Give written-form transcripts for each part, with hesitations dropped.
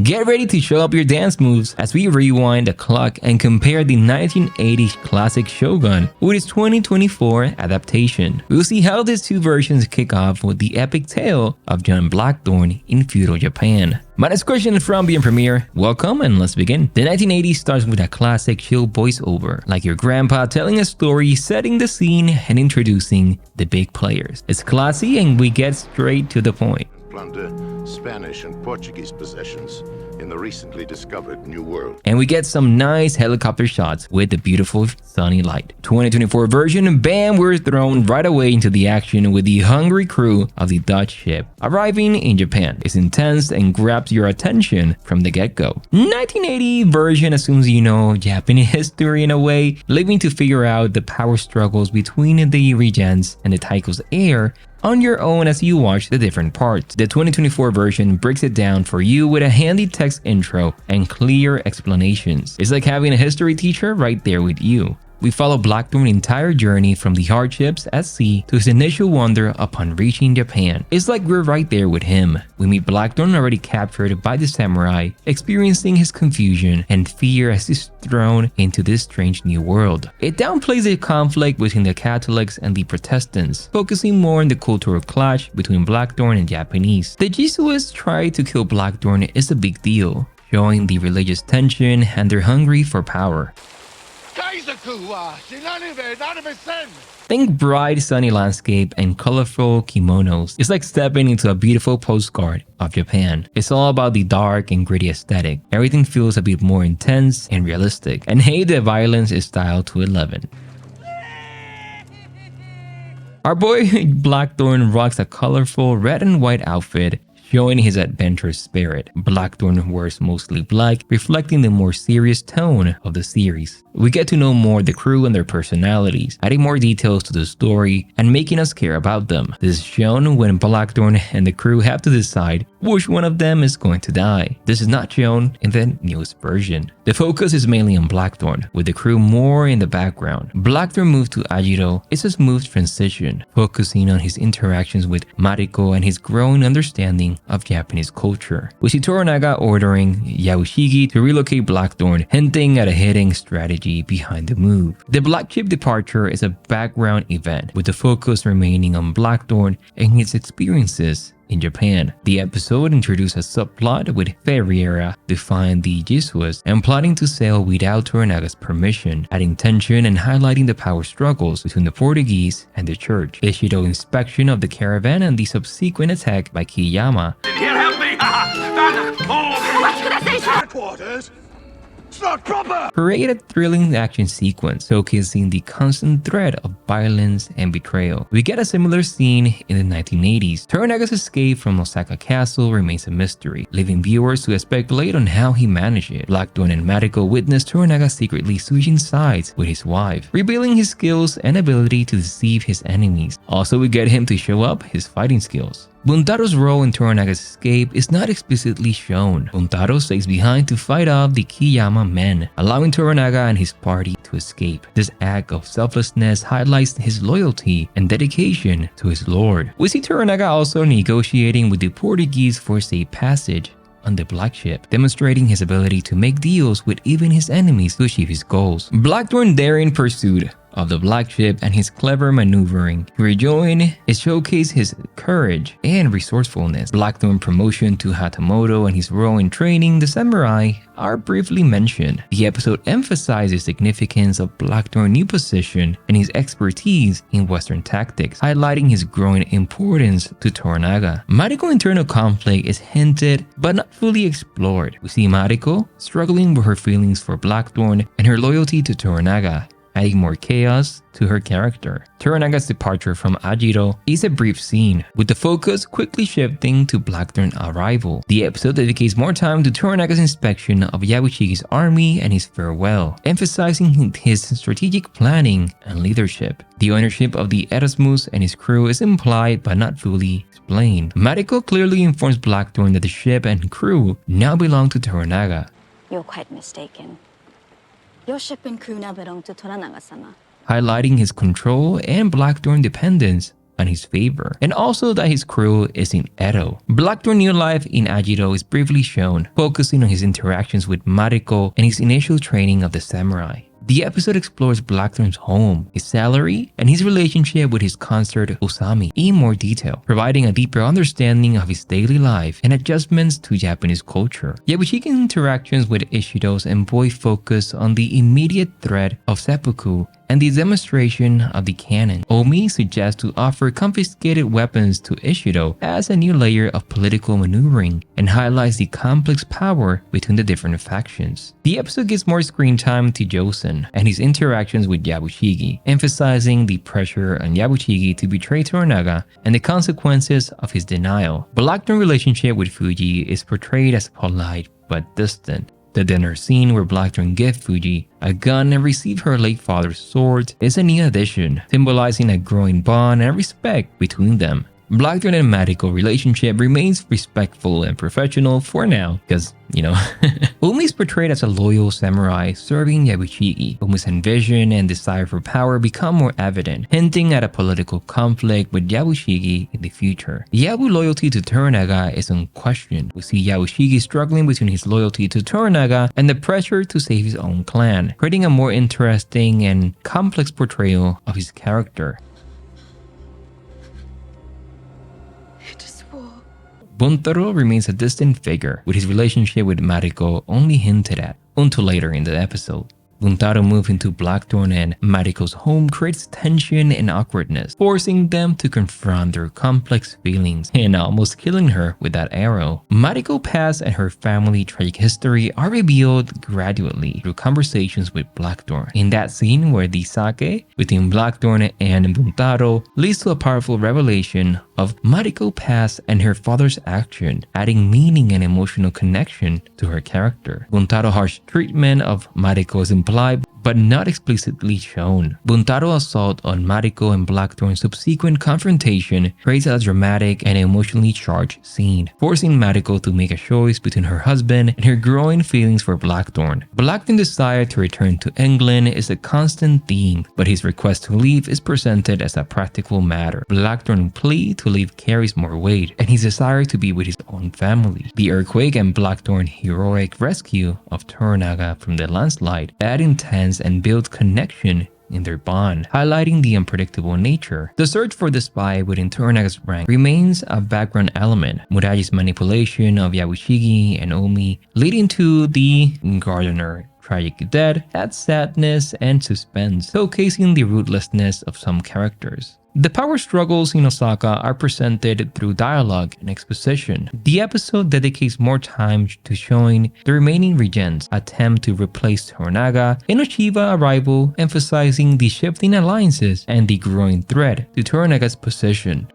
Get ready to show up your dance moves as we rewind the clock and compare the 1980s classic Shogun with its 2024 adaptation. We'll see how these two versions kick off with the epic tale of John Blackthorne in feudal Japan. My next question from BM Premiere. Welcome and let's begin. The 1980s starts with a classic chill voiceover, like your grandpa telling a story, setting the scene and introducing the big players. It's classy and we get straight to the point. Plunder Spanish and Portuguese possessions in the recently discovered New World. And we get some nice helicopter shots with the beautiful sunny light. 2024 version, bam, we're thrown right away into the action with the hungry crew of the Dutch ship arriving in Japan. It's intense and grabs your attention from the get-go. 1980 version assumes you know Japanese history in a way, leaving to figure out the power struggles between the regents and the Taiko's heir on your own as you watch the different parts. The 2024 version breaks it down for you with a handy text intro and clear explanations. It's like having a history teacher right there with you. We follow Blackthorne's entire journey from the hardships at sea to his initial wonder upon reaching Japan. It's like we're right there with him. We meet Blackthorne already captured by the samurai, experiencing his confusion and fear as he's thrown into this strange new world. It downplays the conflict between the Catholics and the Protestants, focusing more on the cultural clash between Blackthorne and Japanese. The Jesuits try to kill Blackthorne is a big deal, showing the religious tension and their hungry for power. Think bright sunny landscape and colorful kimonos. It's like stepping into a beautiful postcard of Japan. It's all about the dark and gritty aesthetic. Everything feels a bit more intense and realistic. And hey, the violence is styled to 11. Our boy Blackthorne rocks a colorful red and white outfit, showing his adventurous spirit. Blackthorne wears mostly black, reflecting the more serious tone of the series. We get to know more of the crew and their personalities, adding more details to the story and making us care about them. This is shown when Blackthorne and the crew have to decide which one of them is going to die. This is not shown in the newest version. The focus is mainly on Blackthorne, with the crew more in the background. Blackthorne moved to Ajiro is a smooth transition, focusing on his interactions with Mariko and his growing understanding of Japanese culture. We see Toranaga ordering Yabushigi to relocate Blackthorne, hinting at a hidden strategy behind the move. The Black Ship departure is a background event, with the focus remaining on Blackthorne and his experiences in Japan. The episode introduced a subplot with Ferreira defying the Jesuits and plotting to sail without Toranaga's permission, adding tension and highlighting the power struggles between the Portuguese and the church. The Shido inspection of the caravan and the subsequent attack by Kiyama create a thrilling action sequence showcasing the constant threat of violence and betrayal. We get a similar scene in the 1980s. Toranaga's escape from Osaka Castle remains a mystery, leaving viewers to speculate on how he managed it. Blackthorne and Mariko witness Toranaga secretly switching sides with his wife, revealing his skills and ability to deceive his enemies. Also, we get him to show up his fighting skills. Buntaro's role in Toranaga's escape is not explicitly shown. Buntaro stays behind to fight off the Kiyama men, allowing Toranaga and his party to escape. This act of selflessness highlights his loyalty and dedication to his lord. We see Toranaga also negotiating with the Portuguese for safe passage on the Black Ship, demonstrating his ability to make deals with even his enemies to achieve his goals. Blackthorne's daring pursuit of the Black Ship and his clever maneuvering to rejoin it showcased his courage and resourcefulness. Blackthorne's promotion to Hatamoto and his role in training the samurai are briefly mentioned. The episode emphasizes the significance of Blackthorne's new position and his expertise in Western tactics, highlighting his growing importance to Toranaga. Mariko's internal conflict is hinted but not fully explored. We see Mariko struggling with her feelings for Blackthorne and her loyalty to Toranaga, adding more chaos to her character. Toranaga's departure from Ajiro is a brief scene, with the focus quickly shifting to Blackthorne's arrival. The episode dedicates more time to Toranaga's inspection of Yabushigi's army and his farewell, emphasizing his strategic planning and leadership. The ownership of the Erasmus and his crew is implied but not fully explained. Mariko clearly informs Blackthorne that the ship and crew now belong to Toranaga. You're quite mistaken. Your ship and crew now belong to Toranaga-sama. Highlighting his control and Blackthorne's dependence on his favor, and also that his crew is in Edo. Blackthorne's new life in Ajiro is briefly shown, focusing on his interactions with Mariko and his initial training of the samurai. The episode explores Blackthorne's home, his salary, and his relationship with his consort Osami in more detail, providing a deeper understanding of his daily life and adjustments to Japanese culture. Yabushigi's interactions with Ishido's envoy focus on the immediate threat of seppuku and the demonstration of the cannon. Omi suggests to offer confiscated weapons to Ishido as a new layer of political maneuvering and highlights the complex power between the different factions. The episode gives more screen time to Josen and his interactions with Yabushigi, emphasizing the pressure on Yabushigi to betray Toranaga and the consequences of his denial. Blackthorne's relationship with Fuji is portrayed as polite but distant. The dinner scene where Blackthorne gives Fuji a gun and receives her late father's sword is a new addition, symbolizing a growing bond and respect between them. Blackthorne and Mariko's relationship remains respectful and professional for now, because, Umi is portrayed as a loyal samurai serving Yabushigi. Umi's ambition and desire for power become more evident, hinting at a political conflict with Yabushigi in the future. Yabu's loyalty to Toranaga is unquestioned. We see Yabushigi struggling between his loyalty to Toranaga and the pressure to save his own clan, creating a more interesting and complex portrayal of his character. Buntaro remains a distant figure, with his relationship with Mariko only hinted at, until later in the episode. Buntaro moving into Blackthorne and Mariko's home creates tension and awkwardness, forcing them to confront their complex feelings and almost killing her with that arrow. Mariko's past and her family tragic history are revealed gradually through conversations with Blackthorne. In that scene where the sake between Blackthorne and Buntaro leads to a powerful revelation of Mariko's past and her father's action, adding meaning and emotional connection to her character. Buntaro's harsh treatment of Mariko is implied but not explicitly shown. Buntaro's assault on Mariko and Blackthorne's subsequent confrontation creates a dramatic and emotionally charged scene, forcing Mariko to make a choice between her husband and her growing feelings for Blackthorne. Blackthorne's desire to return to England is a constant theme, but his request to leave is presented as a practical matter. Blackthorne's plea to leave carries more weight, and his desire to be with his own family. The earthquake and Blackthorne's heroic rescue of Toranaga from the landslide add intense and build connection in their bond, highlighting the unpredictable nature. The search for the spy within Toranaga's rank remains a background element. Muragi's manipulation of Yabushigi and Omi, leading to the gardener tragic death, adds sadness and suspense, showcasing the ruthlessness of some characters. The power struggles in Osaka are presented through dialogue and exposition. The episode dedicates more time to showing the remaining regents attempt to replace Toranaga and Ochiba arrival, emphasizing the shifting alliances and the growing threat to Toranaga's position.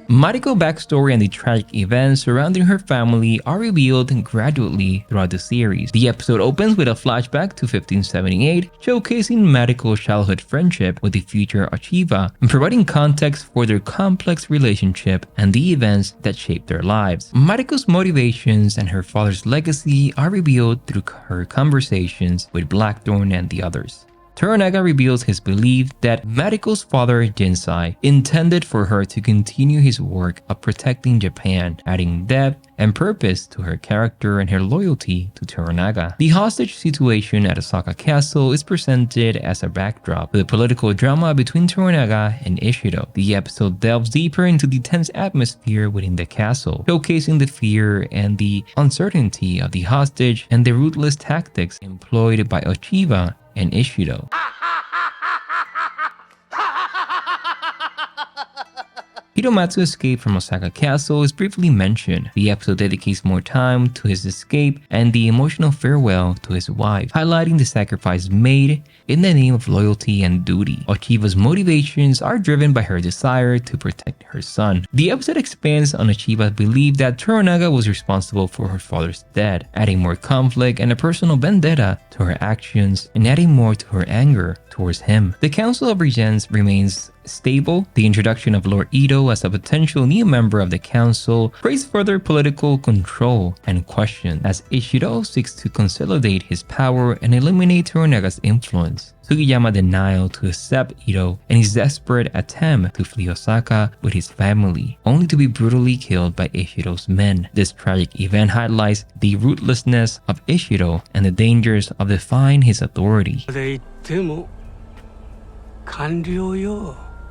Mariko's backstory and the tragic events surrounding her family are revealed gradually throughout the series. The episode opens with a flashback to 1578, showcasing Mariko's childhood friendship with the future Ochiba and providing context for their complex relationship and the events that shaped their lives. Mariko's motivations and her father's legacy are revealed through her conversations with Blackthorne and the others. Toranaga reveals his belief that Mariko's father, Jinsai, intended for her to continue his work of protecting Japan, adding depth and purpose to her character and her loyalty to Toranaga. The hostage situation at Osaka Castle is presented as a backdrop to the political drama between Toranaga and Ishido. The episode delves deeper into the tense atmosphere within the castle, showcasing the fear and the uncertainty of the hostage and the ruthless tactics employed by Ochiba and Ishido. Matsu's escape from Osaka Castle is briefly mentioned. The episode dedicates more time to his escape and the emotional farewell to his wife, highlighting the sacrifice made in the name of loyalty and duty. Ochiba's motivations are driven by her desire to protect her son. The episode expands on Ochiba's belief that Toranaga was responsible for her father's death, adding more conflict and a personal vendetta to her actions and adding more to her anger towards him. The Council of Regents remains stable. The introduction of Lord Ito as a potential new member of the council raised further political control and question as Ishiro seeks to consolidate his power and eliminate Toranaga's influence. Sugiyama's denial to accept Ito and his desperate attempt to flee Osaka with his family, only to be brutally killed by Ishiro's men. This tragic event highlights the ruthlessness of Ishiro and the dangers of defying his authority.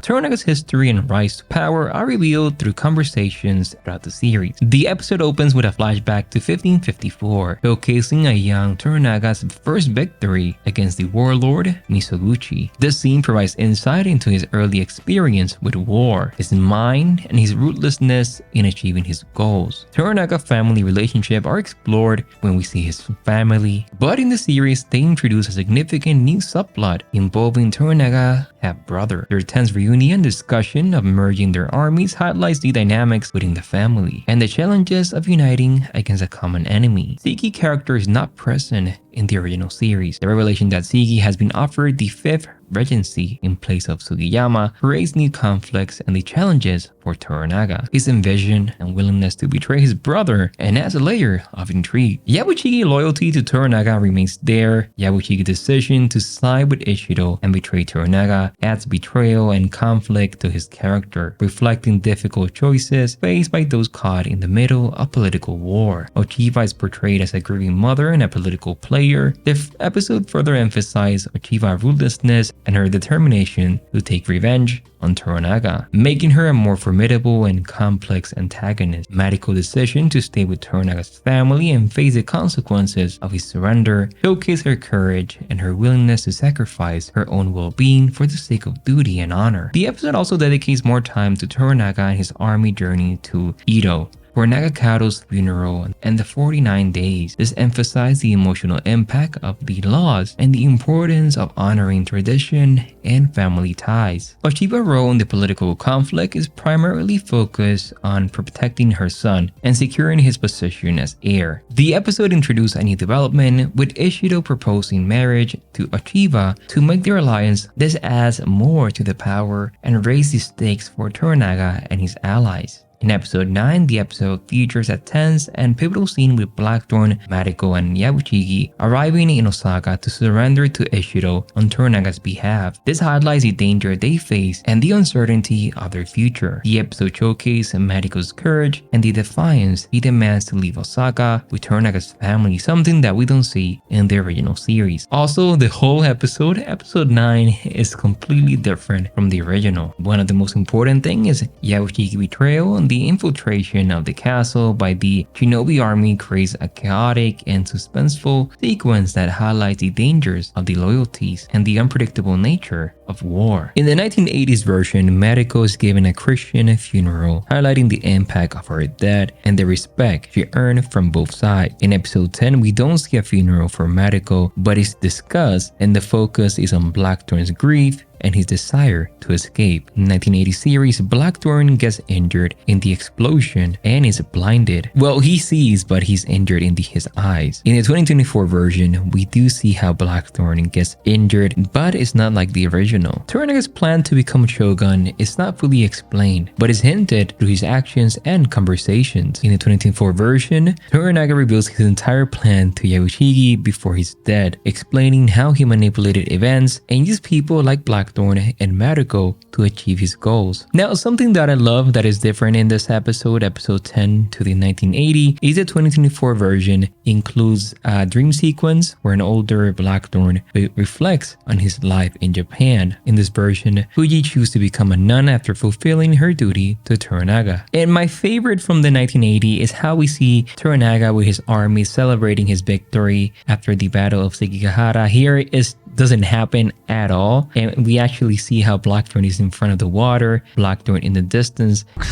Toranaga's history and rise to power are revealed through conversations throughout the series. The episode opens with a flashback to 1554, showcasing a young Toranaga's first victory against the warlord Misoguchi. This scene provides insight into his early experience with war, his mind, and his ruthlessness in achieving his goals. Toranaga family relationships are explored when we see his family, but in the series they introduce a significant new subplot involving Toranaga half-brother. Their tense reunion discussion of merging their armies highlights the dynamics within the family and the challenges of uniting against a common enemy. Siki character is not present in the original series. The revelation that Siki has been offered the 5th regency in place of Sugiyama raised new conflicts and the challenges for Toranaga. His envision and willingness to betray his brother and adds a layer of intrigue. Yabushigi loyalty to Toranaga remains there. Yabushigi's decision to side with Ishiro and betray Toranaga adds betrayal and conflict to his character, reflecting difficult choices faced by those caught in the middle of political war. Ochiba is portrayed as a grieving mother and a political player. The episode further emphasized Ochiba's ruthlessness and her determination to take revenge on Toranaga, making her a more formidable and complex antagonist. Mariko's decision to stay with Toranaga's family and face the consequences of his surrender showcased her courage and her willingness to sacrifice her own well-being for the sake of duty and honor. The episode also dedicates more time to Toranaga and his army journey to Ito, for Nagakado's funeral and the 49 days. This emphasized the emotional impact of the loss and the importance of honoring tradition and family ties. Ochiba's role in the political conflict is primarily focused on protecting her son and securing his position as heir. The episode introduced a new development with Ishiro proposing marriage to Ochiba to make their alliance. This adds more to the power and raises the stakes for Toranaga and his allies. In episode 9, the episode features a tense and pivotal scene with Blackthorne, Mariko, and Yabushigi arriving in Osaka to surrender to Ishiro on Toranaga's behalf. This highlights the danger they face and the uncertainty of their future. The episode showcases Mariko's courage and the defiance he demands to leave Osaka with Toranaga's family, something that we don't see in the original series. Also, the whole episode, episode 9, is completely different from the original. One of the most important things is Yabushigi's betrayal and the infiltration of the castle by the shinobi army creates a chaotic and suspenseful sequence that highlights the dangers of the loyalties and the unpredictable nature of war. In the 1980s version, Mariko is given a Christian funeral, highlighting the impact of her death and the respect she earned from both sides. In episode 10, we don't see a funeral for Mariko, but it's discussed and the focus is on Blackthorne's grief and his desire to escape. In the 1980 series, Blackthorne gets injured in the explosion and is blinded. Well, he sees, but he's injured in his eyes. In the 2024 version, we do see how Blackthorne gets injured, but it's not like the original. Toranaga's plan to become Shogun is not fully explained, but is hinted through his actions and conversations. In the 2024 version, Toranaga reveals his entire plan to Yabushigi before he's dead, explaining how he manipulated events and used people like Blackthorne and Mariko to achieve his goals. Now, something that I love that is different in this episode, episode 10 to the 1980, is the 2024 version includes a dream sequence where an older Blackthorne reflects on his life in Japan. In this version, Fuji chooses to become a nun after fulfilling her duty to Toranaga. And my favorite from the 1980 is how we see Toranaga with his army celebrating his victory after the Battle of Sekigahara. Here it doesn't happen at all, and we actually see how Blackthorne is in front of the water, Blackthorne in the distance. In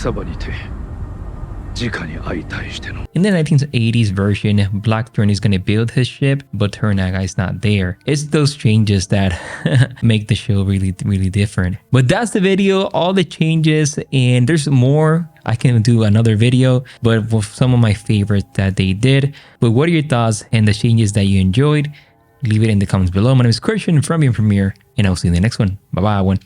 the 1980s version, Blackthorne is going to build his ship, but Toranaga is not there. It's those changes that make the show really different. But that's the video, all the changes, and there's more. I can do another video, but with some of my favorites that they did. But what are your thoughts and the changes that you enjoyed? Leave it in the comments below. My name is Christian from Premiere, and I'll see you in the next one. Bye-bye, everyone.